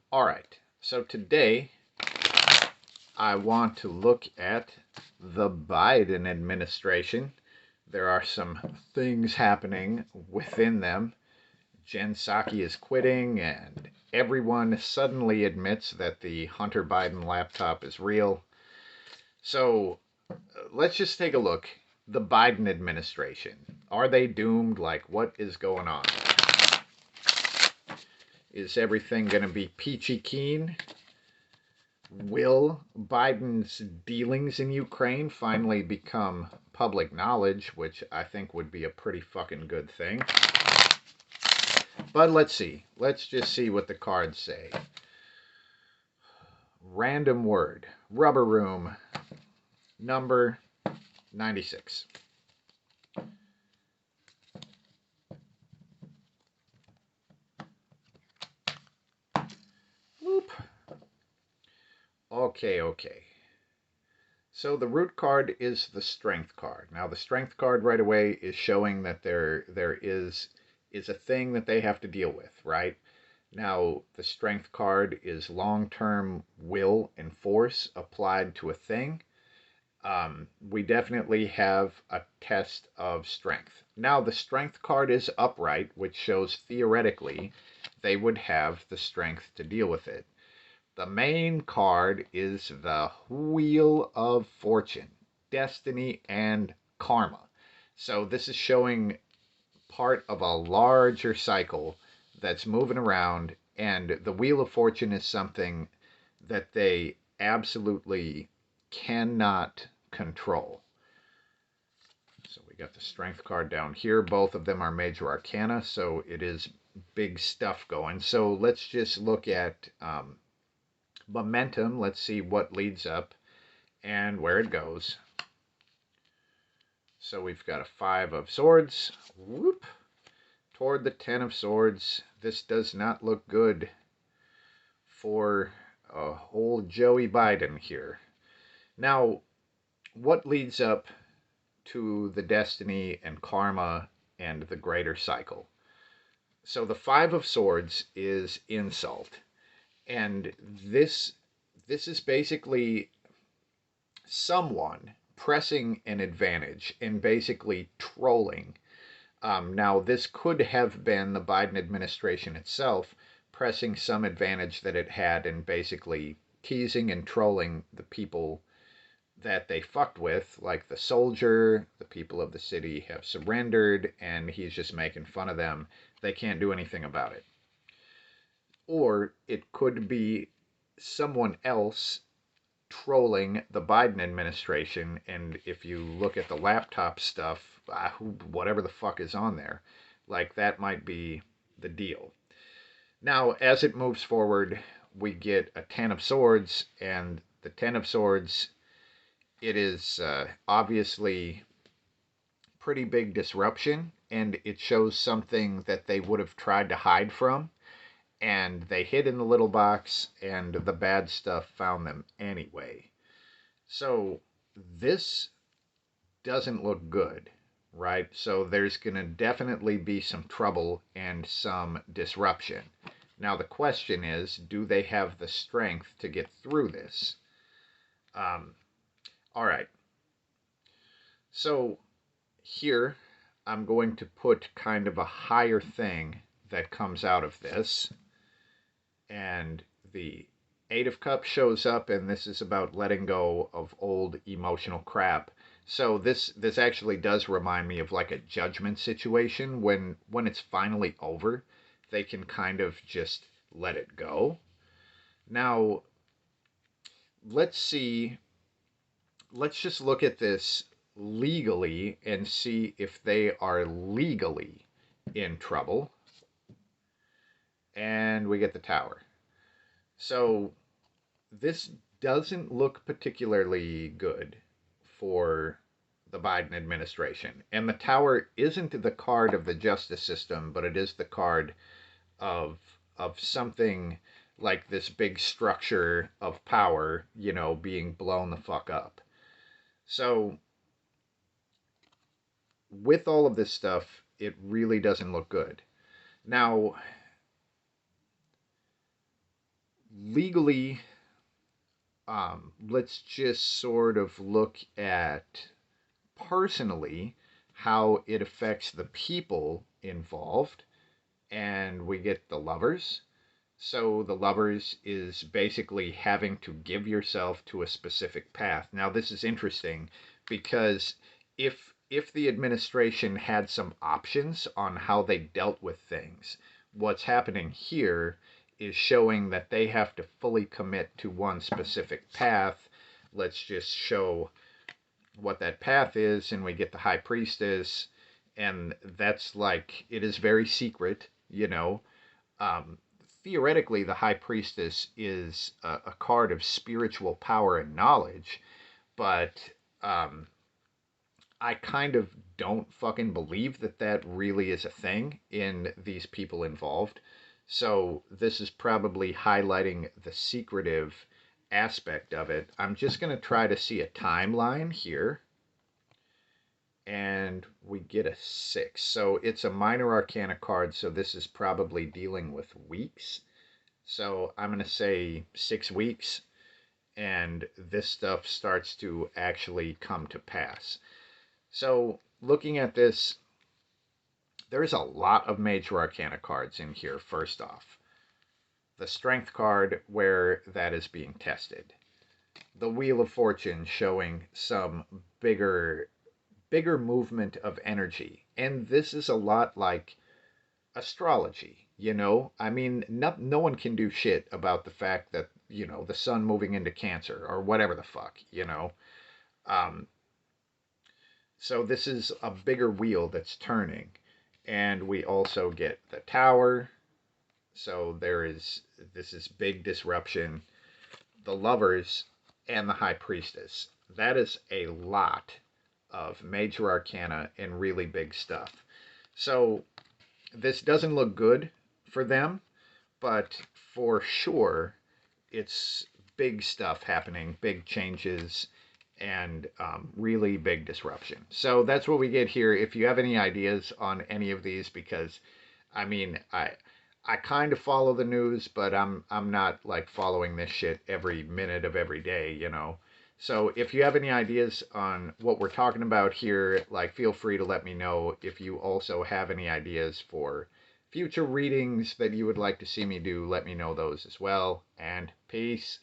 All right, so today I want to look at the Biden administration. There are some things happening within them. Jen Psaki is quitting, and everyone suddenly admits that the Hunter Biden laptop is real. So let's just take a look. The Biden administration. Are they doomed? Like, what is going on? Is everything going to be peachy keen? Will Biden's dealings in Ukraine finally become public knowledge, which I think would be a pretty fucking good thing? But let's see. Let's just see what the cards say. Random word. Rubber room. Number 96. Whoop. Okay. So the root card is the strength card. Now the strength card right away is showing that there is a thing that they have to deal with, right? Now the strength card is long-term will and force applied to a thing. We definitely have a test of strength. Now the strength card is upright, which shows theoretically they would have the strength to deal with it. The main card is the Wheel of Fortune, Destiny, and Karma. So this is showing part of a larger cycle that's moving around, and the Wheel of Fortune is something that they absolutely cannot control. So we got the Strength card down here. Both of them are Major Arcana, so it is big stuff going. So let's just look at momentum. Let's see what leads up and where it goes. So we've got a 5 of swords. Whoop. Toward the 10 of swords. This does not look good for old Joey Biden here. Now, what leads up to the destiny and karma and the greater cycle? So the 5 of swords is insult. And this is basically someone pressing an advantage and basically trolling. Now, this could have been the Biden administration itself pressing some advantage that it had and basically teasing and trolling the people that they fucked with, like the soldier. The people of the city have surrendered, and he's just making fun of them. They can't do anything about it. Or it could be someone else trolling the Biden administration. And if you look at the laptop stuff, whatever the fuck is on there, like that might be the deal. Now, as it moves forward, we get a 10 of swords, and the 10 of swords, it is obviously pretty big disruption, and it shows something that they would have tried to hide from, and they hid in the little box, and the bad stuff found them anyway. So this doesn't look good, right? So there's going to definitely be some trouble and some disruption. Now the question is, do they have the strength to get through this? All right. So here I'm going to put kind of a higher thing that comes out of this. And the 8 of Cups shows up, and this is about letting go of old emotional crap. So this actually does remind me of like a judgment situation when it's finally over, they can kind of just let it go. Now, let's see. Let's just look at this legally and see if they are legally in trouble. And we get the Tower. So this doesn't look particularly good for the Biden administration. And the Tower isn't the card of the justice system, but it is the card of something like this big structure of power, being blown the fuck up. So with all of this stuff, it really doesn't look good. Now, legally, let's just sort of look at personally how it affects the people involved. And we get the lovers. So the lovers is basically having to give yourself to a specific path. Now this is interesting because if the administration had some options on how they dealt with things, what's happening here is showing that they have to fully commit to one specific path. Let's just show what that path is, and we get the high priestess, and that's like, it is very secret, you know. um, Theoretically, the high priestess is a card of spiritual power and knowledge, but um, I kind of don't fucking believe that that really is a thing in these people involved. So this is probably highlighting the secretive aspect of it. I'm just going to try to see a timeline here. And we get a 6. So it's a minor arcana card, so this is probably dealing with weeks. So I'm going to say 6 weeks, and this stuff starts to actually come to pass. So looking at this, there's a lot of major arcana cards in here, first off. The strength card, where that is being tested. The Wheel of Fortune, showing some bigger movement of energy. And this is a lot like astrology, you know? I mean, no one can do shit about the fact that, you know, the sun moving into Cancer or whatever the fuck, you know? Um, so this is a bigger wheel that's turning. And we also get the Tower. So this is big disruption. The Lovers and the High Priestess. That is a lot of major arcana and really big stuff. So this doesn't look good for them, but for sure it's big stuff happening, big changes, and really big disruption. So that's what we get here. If you have any ideas on any of these, because I mean, I kind of follow the news, but I'm not like following this shit every minute of every day, you know. So if you have any ideas on what we're talking about here, like, feel free to let me know. If you also have any ideas for future readings that you would like to see me do, let me know those as well. And peace.